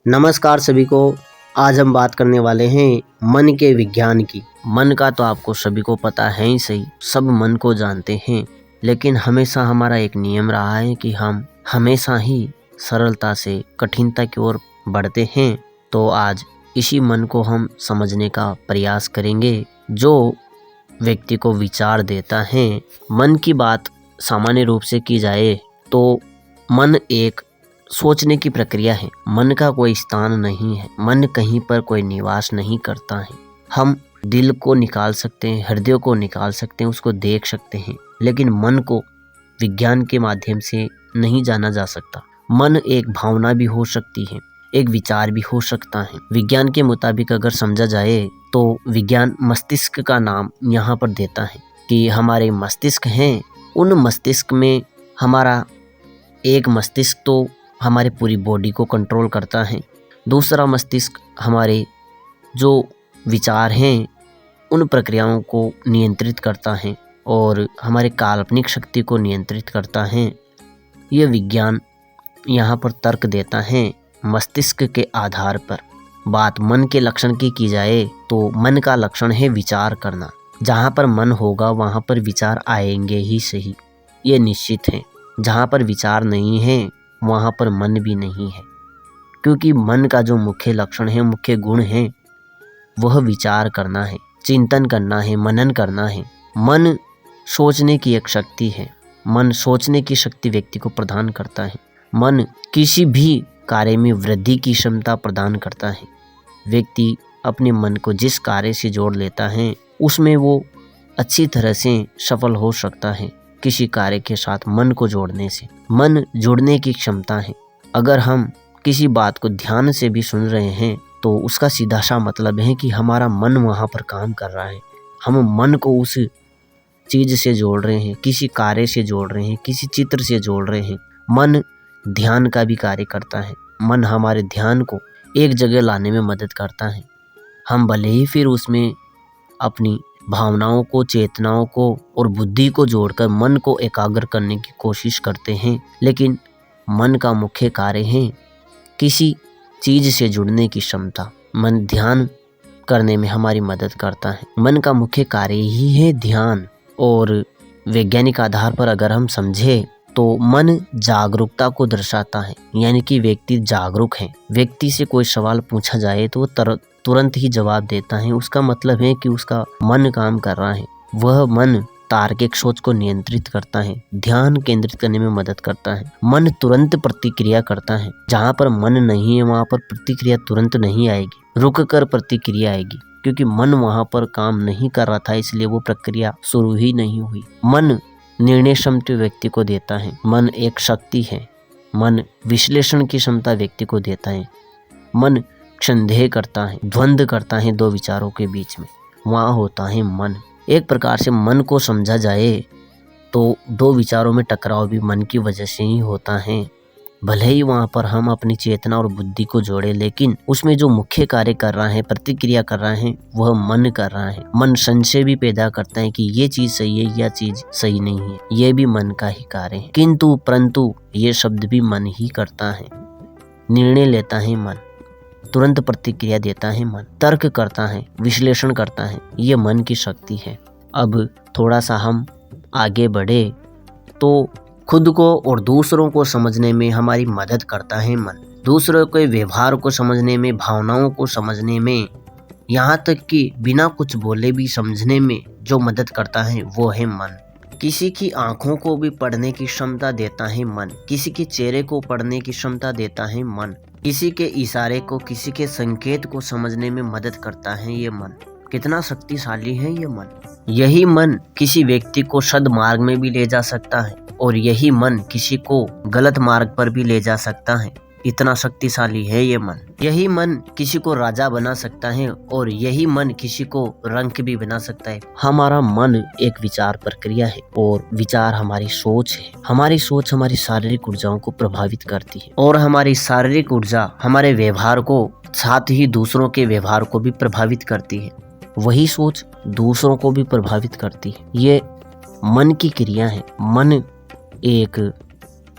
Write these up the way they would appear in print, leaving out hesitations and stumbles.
नमस्कार सभी को। आज हम बात करने वाले हैं मन के विज्ञान की। मन का तो आपको सभी को पता है ही सही, सब मन को जानते हैं, लेकिन हमेशा हमारा एक नियम रहा है कि हम हमेशा ही सरलता से कठिनता की ओर बढ़ते हैं। तो आज इसी मन को हम समझने का प्रयास करेंगे जो व्यक्ति को विचार देता है। मन की बात सामान्य रूप से की जाए तो मन एक सोचने की प्रक्रिया है। मन का कोई स्थान नहीं है, मन कहीं पर कोई निवास नहीं करता है। हम दिल को निकाल सकते हैं, हृदय को निकाल सकते हैं, उसको देख सकते हैं, लेकिन मन को विज्ञान के माध्यम से नहीं जाना जा सकता। मन एक भावना भी हो सकती है, एक विचार भी हो सकता है। विज्ञान के मुताबिक अगर समझा जाए तो विज्ञान मस्तिष्क का नाम यहाँ पर देता है कि हमारे मस्तिष्क हैं। उन मस्तिष्क में हमारा एक मस्तिष्क तो हमारे पूरी बॉडी को कंट्रोल करता है, दूसरा मस्तिष्क हमारे जो विचार हैं उन प्रक्रियाओं को नियंत्रित करता है और हमारे काल्पनिक शक्ति को नियंत्रित करता है। यह विज्ञान यहाँ पर तर्क देता है मस्तिष्क के आधार पर। बात मन के लक्षण की जाए तो मन का लक्षण है विचार करना। जहाँ पर मन होगा वहाँ पर विचार आएंगे ही सही, ये निश्चित है। जहाँ पर विचार नहीं है वहाँ पर मन भी नहीं है, क्योंकि मन का जो मुख्य लक्षण है, मुख्य गुण है, वह विचार करना है, चिंतन करना है, मनन करना है। मन सोचने की एक शक्ति है। मन सोचने की शक्ति व्यक्ति को प्रदान करता है। मन किसी भी कार्य में वृद्धि की क्षमता प्रदान करता है। व्यक्ति अपने मन को जिस कार्य से जोड़ लेता है उसमें वो अच्छी तरह से सफल हो सकता है। किसी कार्य के साथ मन को जोड़ने से मन जुड़ने की क्षमता है। अगर हम किसी बात को ध्यान से भी सुन रहे हैं तो उसका सीधा सा मतलब है कि हमारा मन वहाँ पर काम कर रहा है। हम मन को उस चीज़ से जोड़ रहे हैं, किसी कार्य से जोड़ रहे हैं, किसी चित्र से जोड़ रहे हैं। मन ध्यान का भी कार्य करता है। मन हमारे ध्यान को एक जगह लाने में मदद करता है। हम भले ही फिर उसमें अपनी भावनाओं को, चेतनाओं को और बुद्धि को जोड़कर मन को एकाग्र करने की कोशिश करते हैं, लेकिन मन का मुख्य कार्य है किसी चीज़ से जुड़ने की क्षमता। मन ध्यान करने में हमारी मदद करता है। मन का मुख्य कार्य ही है ध्यान। और वैज्ञानिक आधार पर अगर हम समझे तो मन जागरूकता को दर्शाता है, यानी कि व्यक्ति जागरूक है। व्यक्ति से कोई सवाल पूछा जाए तो वो तुरंत ही जवाब देता है। उसका मतलब है कि उसका मन काम कर रहा है। वह मन तार्किक सोच को नियंत्रित करता है, ध्यान केंद्रित करने में मदद करता है। मन तुरंत प्रतिक्रिया करता है। जहाँ पर मन नहीं है वहाँ पर प्रतिक्रिया तुरंत नहीं आएगी, रुक कर प्रतिक्रिया आएगी, क्योंकि मन वहाँ पर काम नहीं कर रहा था, इसलिए वो प्रक्रिया शुरू ही नहीं हुई। मन निर्णय क्षमता व्यक्ति को देता है। मन एक शक्ति है। मन विश्लेषण की क्षमता व्यक्ति को देता है। मन संदेह करता है, द्वंद्व करता है दो विचारों के बीच में, वहाँ होता है मन। एक प्रकार से मन को समझा जाए तो दो विचारों में टकराव भी मन की वजह से ही होता है। भले ही वहाँ पर हम अपनी चेतना और बुद्धि को जोड़े, लेकिन उसमें जो मुख्य कार्य कर रहा है, प्रतिक्रिया कर रहा है, वह मन कर रहा है। मन संशय भी पैदा करता है कि ये चीज सही है या चीज सही नहीं है, ये भी मन का ही कार्य है। किंतु परंतु ये शब्द भी मन ही करता है। निर्णय लेता है मन, तुरंत प्रतिक्रिया देता है मन, तर्क करता है, विश्लेषण करता है, ये मन की शक्ति है। अब थोड़ा सा हम आगे बढ़े तो खुद को और दूसरों को समझने में हमारी मदद करता है मन। दूसरों के व्यवहार को समझने में, भावनाओं को समझने में, यहाँ तक कि बिना कुछ बोले भी समझने में जो मदद करता है वो है मन। किसी की आंखों को भी पढ़ने की क्षमता देता है मन। किसी के चेहरे को पढ़ने की क्षमता देता है मन। किसी के इशारे को, किसी के संकेत को समझने में मदद करता है ये मन। कितना शक्तिशाली है ये मन। यही मन किसी व्यक्ति को सद्मार्ग में भी ले जा सकता है और यही मन किसी को गलत मार्ग पर भी ले जा सकता है। इतना शक्तिशाली है ये मन। यही मन किसी को राजा बना सकता है और यही मन किसी को रंक भी बना सकता है। हमारा मन एक विचार प्रक्रिया है और विचार हमारी सोच है। हमारी सोच हमारी शारीरिक ऊर्जाओं को प्रभावित करती है और हमारी शारीरिक ऊर्जा हमारे व्यवहार को, साथ ही दूसरों के व्यवहार को भी प्रभावित करती है। वही सोच दूसरों को भी प्रभावित करती है। ये मन की क्रिया है। मन एक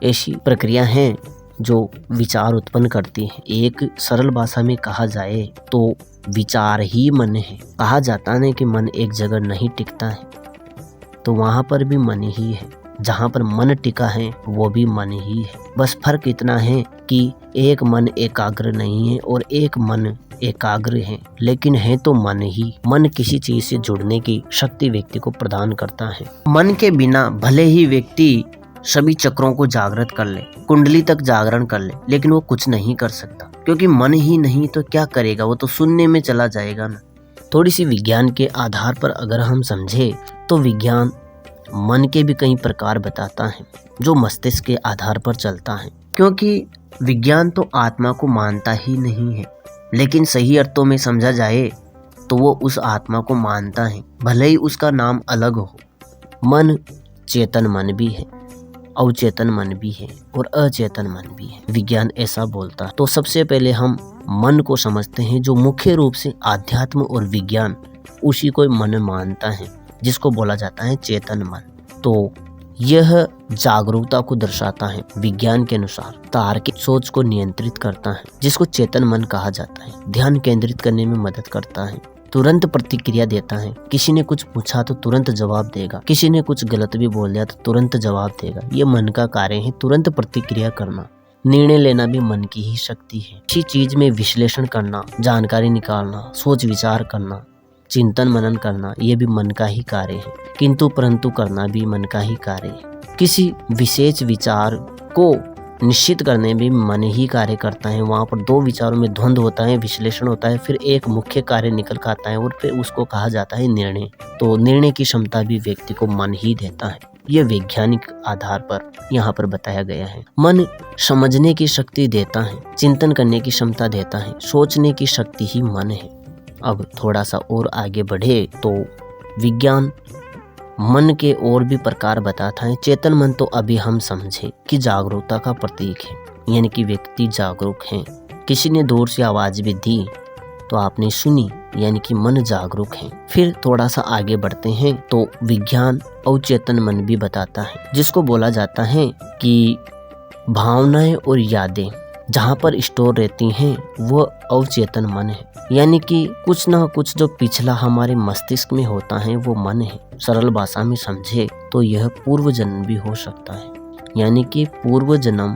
ऐसी प्रक्रिया है जो विचार उत्पन्न करती है। एक सरल भाषा में कहा जाए तो विचार ही मन है। कहा जाता है कि मन एक जगह नहीं टिकता है, तो वहाँ पर भी मन ही है। जहाँ पर मन टिका है वो भी मन ही है। बस फर्क इतना है कि एक मन एकाग्र नहीं है और एक मन एकाग्र है, लेकिन है तो मन ही। मन किसी चीज से जुड़ने की शक्ति व्यक्ति को प्रदान करता है। मन के बिना भले ही व्यक्ति सभी चक्रों को जागृत कर ले, कुंडली तक जागरण कर ले, लेकिन वो कुछ नहीं कर सकता, क्योंकि मन ही नहीं तो क्या करेगा, वो तो शून्य में चला जाएगा ना। थोड़ी सी विज्ञान के आधार पर अगर हम समझे तो विज्ञान मन के भी कई प्रकार बताता है जो मस्तिष्क के आधार पर चलता है, क्योंकि विज्ञान तो आत्मा को मानता ही नहीं है, लेकिन सही अर्थों में समझा जाए तो वो उस आत्मा को मानता है, भले ही उसका नाम अलग हो। मन चेतन मन भी है, अवचेतन मन भी है और अचेतन मन भी है, विज्ञान ऐसा बोलता है। तो सबसे पहले हम मन को समझते हैं, जो मुख्य रूप से आध्यात्म और विज्ञान उसी को मन मानता है, जिसको बोला जाता है चेतन मन। तो यह जागरूकता को दर्शाता है। विज्ञान के अनुसार तार्किक सोच को नियंत्रित करता है, जिसको चेतन मन कहा जाता है। ध्यान केंद्रित करने में मदद करता है, तुरंत प्रतिक्रिया देता है। किसी ने कुछ पूछा तो तुरंत जवाब देगा, किसी ने कुछ गलत भी बोल दिया तो तुरंत जवाब देगा। ये मन का कार्य है, तुरंत प्रतिक्रिया करना। निर्णय लेना भी मन की ही शक्ति है। किसी चीज में विश्लेषण करना, जानकारी निकालना, सोच विचार करना, चिंतन मनन करना, ये भी मन का ही कार्य है। किंतु परंतु करना भी मन का ही कार्य है। किसी विशेष विचार को निश्चित करने में मन ही कार्य करता है। वहाँ पर दो विचारों में द्वंद्व होता है, विश्लेषण होता है, फिर एक मुख्य कार्य निकल कर आता है और फिर उसको कहा जाता है निर्णय। तो निर्णय की क्षमता भी व्यक्ति को मन ही देता है। यह वैज्ञानिक आधार पर यहाँ पर बताया गया है। मन समझने की शक्ति देता है, चिंतन करने की क्षमता देता है, सोचने की शक्ति ही मन है। अब थोड़ा सा और आगे बढ़े तो विज्ञान मन के और भी प्रकार बताता है। चेतन मन तो अभी हम समझे कि जागरूकता का प्रतीक है, यानी कि व्यक्ति जागरूक है। किसी ने दूर से आवाज भी दी तो आपने सुनी, यानी कि मन जागरूक है। फिर थोड़ा सा आगे बढ़ते हैं तो विज्ञान अवचेतन मन भी बताता है, जिसको बोला जाता है कि भावनाएं और यादें जहाँ पर स्टोर रहती हैं वो अवचेतन मन है, यानी कि कुछ ना कुछ जो पिछला हमारे मस्तिष्क में होता है वो मन है। सरल भाषा में समझे तो यह पूर्व जन्म भी हो सकता है, यानी कि पूर्व जन्म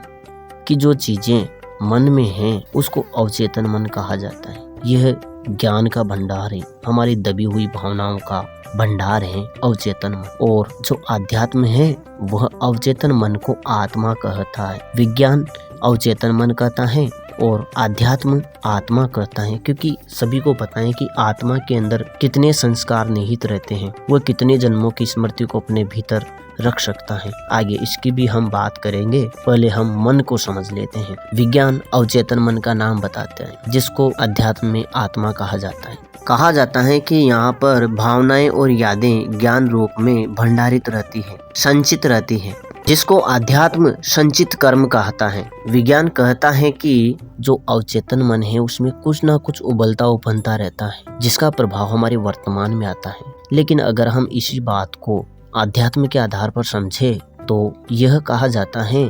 की जो चीजें मन में हैं उसको अवचेतन मन कहा जाता है। यह ज्ञान का भंडार है, हमारी दबी हुई भावनाओं का भंडार है अवचेतन मन। और जो आध्यात्म है वह अवचेतन मन को आत्मा कहता है। विज्ञान अवचेतन मन कहता है और आध्यात्म आत्मा कहता है, क्योंकि सभी को पता है कि आत्मा के अंदर कितने संस्कार निहित रहते हैं, वह कितने जन्मों की स्मृति को अपने भीतर रख सकता है। आगे इसकी भी हम बात करेंगे, पहले हम मन को समझ लेते हैं। विज्ञान अवचेतन मन का नाम बताते हैं, जिसको अध्यात्म में आत्मा कहा जाता है। कहा जाता है कि यहाँ पर भावनाएं और यादें ज्ञान रूप में भंडारित रहती है, संचित रहती है, जिसको आध्यात्म संचित कर्म कहता है। विज्ञान कहता है कि जो अवचेतन मन है उसमें कुछ ना कुछ उबलता उभरता रहता है, जिसका प्रभाव हमारे वर्तमान में आता है। लेकिन अगर हम इसी बात को आध्यात्म के आधार पर समझे तो यह कहा जाता है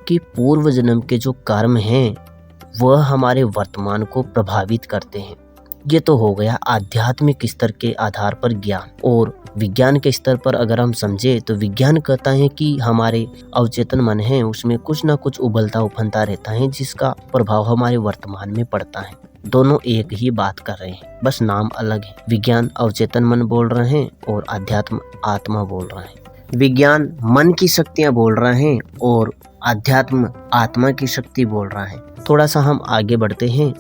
कि पूर्व जन्म के जो कर्म हैं वह हमारे वर्तमान को प्रभावित करते हैं। ये तो हो गया आध्यात्मिक स्तर के आधार पर ज्ञान। और विज्ञान के स्तर पर अगर हम समझे तो विज्ञान कहता है कि हमारे अवचेतन मन है उसमें कुछ ना कुछ उबलता उफनता रहता है, जिसका प्रभाव हमारे वर्तमान में पड़ता है। दोनों एक ही बात कर रहे हैं, बस नाम अलग है। विज्ञान अवचेतन मन बोल रहे हैं और अध्यात्म आत्मा बोल रहे हैं। विज्ञान मन की शक्तियाँ बोल रहे हैं और अध्यात्म आत्मा की शक्ति बोल रहा है। थोड़ा सा हम आगे बढ़ते हैं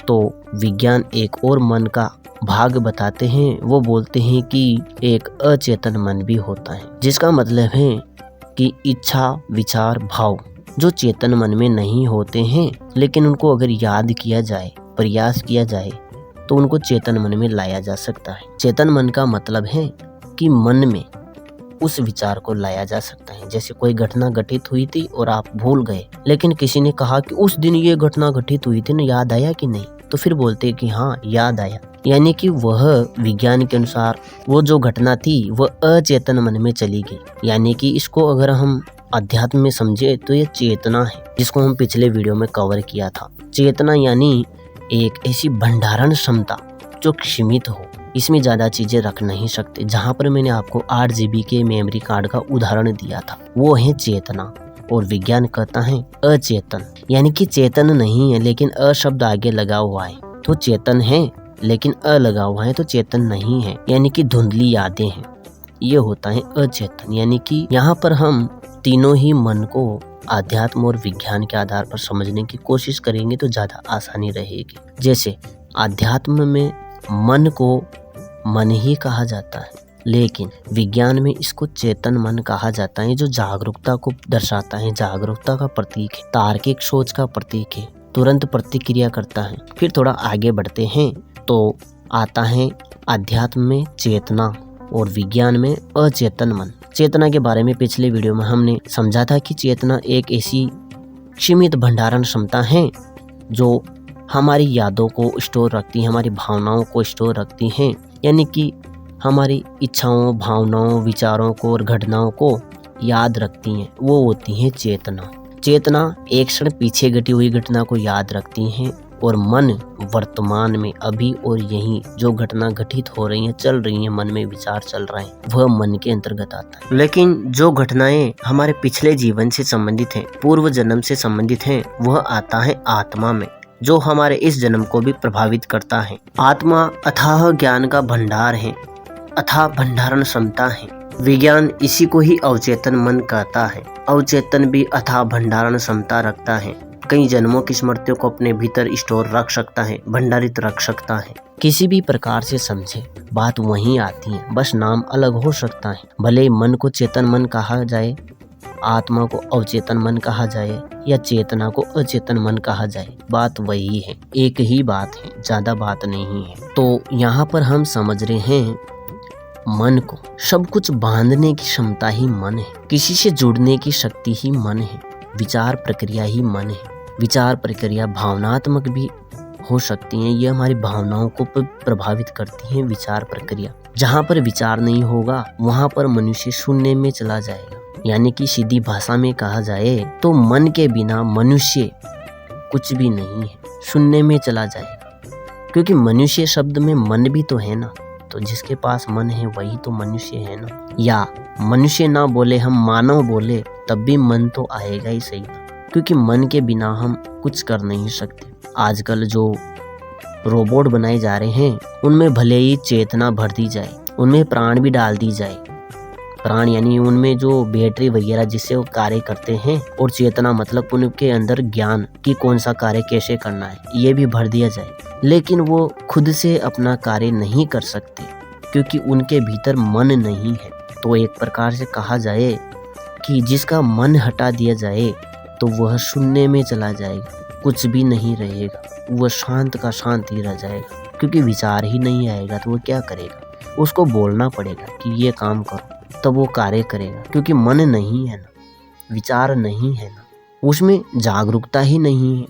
तो विज्ञान एक और मन का भाग बताते हैं। वो बोलते हैं कि एक अचेतन मन भी होता है, जिसका मतलब है कि इच्छा विचार भाव जो चेतन मन में नहीं होते हैं, लेकिन उनको अगर याद किया जाए, प्रयास किया जाए तो उनको चेतन मन में लाया जा सकता है। चेतन मन का मतलब है कि मन में उस विचार को लाया जा सकता है। जैसे कोई घटना घटित हुई थी और आप भूल गए, लेकिन किसी ने कहा कि उस दिन ये घटना घटित हुई थी ना, याद आया कि नहीं, तो फिर बोलते कि हाँ याद आया, यानी कि वह विज्ञान के अनुसार वो जो घटना थी वह अचेतन मन में चली गई। यानी कि इसको अगर हम अध्यात्म में समझे तो ये चेतना है, जिसको हम पिछले वीडियो में कवर किया था। चेतना यानी एक ऐसी भंडारण क्षमता जो सीमित हो, इसमें ज़्यादा चीज़ें रख नहीं सकते। जहाँ पर मैंने आपको 8 GB के मेमोरी कार्ड का उदाहरण दिया था, वो है चेतना। और विज्ञान कहता है अचेतन, यानी कि चेतन नहीं है लेकिन अ शब्द आगे लगा हुआ है तो चेतन है, लेकिन अ लगा हुआ है तो चेतन नहीं है, यानी कि धुंधली यादें हैं। ये होता है अचेतन। यानी कि यहाँ पर हम तीनों ही मन को आध्यात्म और विज्ञान के आधार पर समझने की कोशिश करेंगे तो ज़्यादा आसानी रहेगी। जैसे आध्यात्म में मन को मन ही कहा जाता है, लेकिन विज्ञान में इसको चेतन मन कहा जाता है, जो जागरूकता को दर्शाता है, जागरूकता का प्रतीक है, तार्किक सोच का प्रतीक है, तुरंत प्रतिक्रिया करता है। फिर थोड़ा आगे बढ़ते हैं तो आता है अध्यात्म में चेतना और विज्ञान में अचेतन मन। चेतना के बारे में पिछले वीडियो में हमने समझा था कि चेतना एक ऐसी सीमित भंडारण क्षमता है जो हमारी यादों को स्टोर रखती है, हमारी भावनाओं को स्टोर रखती हैं, यानी कि हमारी इच्छाओं, भावनाओं, विचारों को और घटनाओं को याद रखती हैं। वो होती है चेतना। चेतना एक क्षण पीछे घटी हुई घटना को याद रखती हैं और मन वर्तमान में अभी और यहीं जो घटना घटित हो रही है, चल रही है, मन में विचार चल रहे हैं, वह मन के अंतर्गत आता है। लेकिन जो घटनाएं हमारे पिछले जीवन से संबंधित हैं, पूर्व जन्म से संबंधित हैं, वह आता है आत्मा में, जो हमारे इस जन्म को भी प्रभावित करता है। आत्मा अथाह ज्ञान का भंडार है, अथाह भंडारण क्षमता है। विज्ञान इसी को ही अवचेतन मन कहता है। अवचेतन भी अथाह भंडारण क्षमता रखता है, कई जन्मों की स्मृतियों को अपने भीतर स्टोर रख सकता है, भंडारित रख सकता है। किसी भी प्रकार से समझे बात वहीं आती है, बस नाम अलग हो सकता है। भले मन को चेतन मन कहा जाए, आत्मा को अवचेतन मन कहा जाए या चेतना को अचेतन मन कहा जाए, बात वही है, एक ही बात है, ज्यादा बात नहीं है। तो यहाँ पर हम समझ रहे हैं मन को सब कुछ बांधने की क्षमता ही मन है, किसी से जुड़ने की शक्ति ही मन है, विचार प्रक्रिया ही मन है। विचार प्रक्रिया भावनात्मक भी हो सकती है, ये हमारी भावनाओं को प्रभावित करती है। विचार प्रक्रिया जहाँ पर विचार नहीं होगा वहाँ पर मनुष्य शून्य में चला जाएगा, यानी कि सीधी भाषा में कहा जाए तो मन के बिना मनुष्य कुछ भी नहीं है, शून्य में चला जाएगा। क्योंकि मनुष्य शब्द में मन भी तो है ना, तो जिसके पास मन है वही तो मनुष्य है ना। या मनुष्य ना बोले, हम मानव बोले, तब भी मन तो आएगा ही सही ना, क्योंकि मन के बिना हम कुछ कर नहीं सकते। आजकल जो रोबोट बनाए जा रहे हैं उनमें भले ही चेतना भर दी जाए, उनमें प्राण भी डाल दी जाए, प्राण यानी उनमें जो बैटरी वगैरह जिससे वो कार्य करते हैं, और चेतना मतलब उनके अंदर ज्ञान कि कौन सा कार्य कैसे करना है, ये भी भर दिया जाए, लेकिन वो खुद से अपना कार्य नहीं कर सकते क्योंकि उनके भीतर मन नहीं है। तो एक प्रकार से कहा जाए कि जिसका मन हटा दिया जाए तो वह शून्य में चला जाएगा, कुछ भी नहीं रहेगा, वह शांत का शांत ही रह जाएगा, क्योंकि विचार ही नहीं आएगा तो वो क्या करेगा। उसको बोलना पड़ेगा कि ये काम करो, तब वो कार्य करेगा, क्योंकि मन नहीं है ना, विचार नहीं है ना, उसमें जागरूकता ही नहीं है।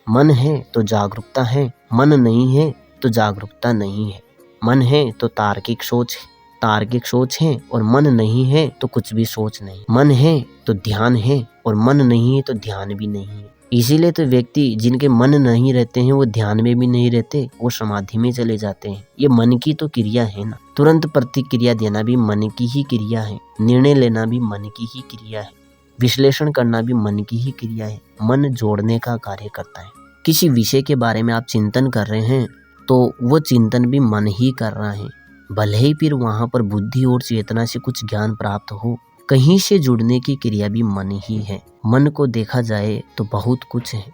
मन है तो जागरूकता है, मन नहीं है तो जागरूकता नहीं है। मन है तो तार्किक सोच है, तार्किक सोच है, और मन नहीं है तो कुछ भी सोच नहीं। मन है तो ध्यान है, और मन नहीं है तो ध्यान भी नहीं है। इसीलिए तो व्यक्ति जिनके मन नहीं रहते हैं वो ध्यान में भी नहीं रहते, वो समाधि में चले जाते हैं। ये मन की तो क्रिया है ना, तुरंत प्रतिक्रिया देना भी मन की ही क्रिया है, निर्णय लेना भी मन की ही क्रिया है, विश्लेषण करना भी मन की ही क्रिया है। मन जोड़ने का कार्य करता है। किसी विषय के बारे में आप चिंतन कर रहे हैं तो वो चिंतन भी मन ही कर रहा है, भले ही फिर वहाँ पर बुद्धि और चेतना से कुछ ज्ञान प्राप्त हो, कहीं से जुड़ने की क्रिया भी मन ही है। मन को देखा जाए तो बहुत कुछ है,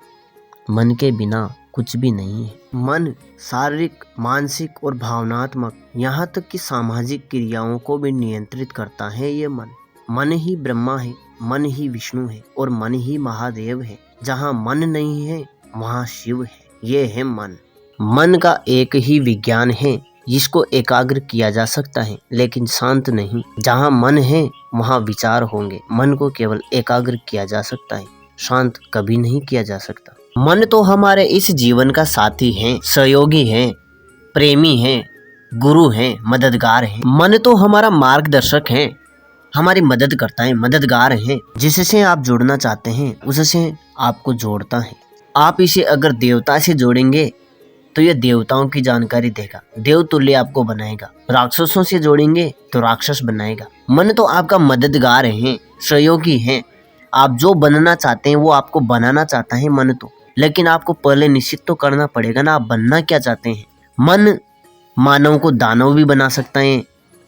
मन के बिना कुछ भी नहीं है। मन शारीरिक, मानसिक और भावनात्मक, यहाँ तक कि सामाजिक क्रियाओं को भी नियंत्रित करता है। ये मन ही ब्रह्मा है, मन ही विष्णु है, और मन ही महादेव है। जहाँ मन नहीं है वहाँ शिव है। ये है मन। मन का एक ही विज्ञान है जिसको एकाग्र किया जा सकता है, लेकिन शांत नहीं। जहाँ मन है वहाँ विचार होंगे। मन को केवल एकाग्र किया जा सकता है, शांत कभी नहीं किया जा सकता। मन तो हमारे इस जीवन का साथी है, सहयोगी है, प्रेमी है, गुरु है, मददगार है। मन तो हमारा मार्गदर्शक है, हमारी मदद करता है, मददगार है। जिससे आप जुड़ना चाहते हैं उससे आपको जोड़ता है। आप इसे अगर देवता से जोड़ेंगे तो ये देवताओं की जानकारी देगा, देवतुल्य आपको बनाएगा। राक्षसों से जोड़ेंगे तो राक्षस बनाएगा। मन तो आपका मददगार है, सहयोगी है। आप जो बनना चाहते हैं वो आपको बनाना चाहता है मन तो, लेकिन आपको पहले निश्चित तो करना पड़ेगा ना, आप बनना क्या चाहते हैं। मन मानव को दानव भी बना सकता है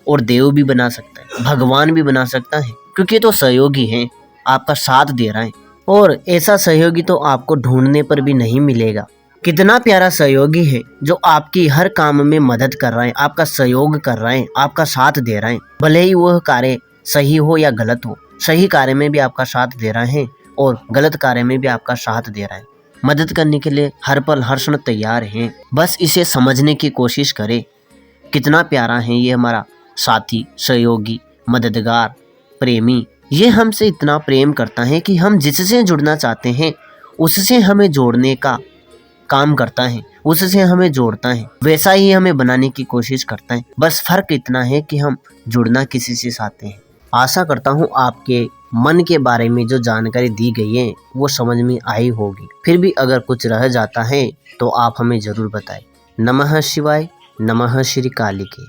और देव भी बना सकता है, भगवान भी बना सकता है, क्योंकि तो सहयोगी है, आपका साथ दे रहा है। और ऐसा सहयोगी तो आपको ढूंढने पर भी नहीं मिलेगा। कितना प्यारा सहयोगी है जो आपकी हर काम में मदद कर रहा है, आपका सहयोग कर रहा है, आपका साथ दे रहा है। भले ही वह कार्य सही हो या गलत हो, सही कार्य में भी आपका साथ दे रहा है और गलत कार्य में भी आपका साथ दे रहा है। मदद करने के लिए हर पल हर क्षण तैयार है। बस इसे समझने की कोशिश करें। कितना प्यारा है ये हमारा साथी, सहयोगी, मददगार, प्रेमी। ये हमसे इतना प्रेम करता है कि हम जिससे जुड़ना चाहते हैं उससे हमें जोड़ने का काम करता है, उससे हमें जोड़ता है, वैसा ही हमें बनाने की कोशिश करता है। बस फर्क इतना है कि हम जुड़ना किसी से चाहते हैं। आशा करता हूँ आपके मन के बारे में जो जानकारी दी गई है वो समझ में आई होगी। फिर भी अगर कुछ रह जाता है तो आप हमें जरूर बताएं। नमः शिवाय, नमः श्री कालिके।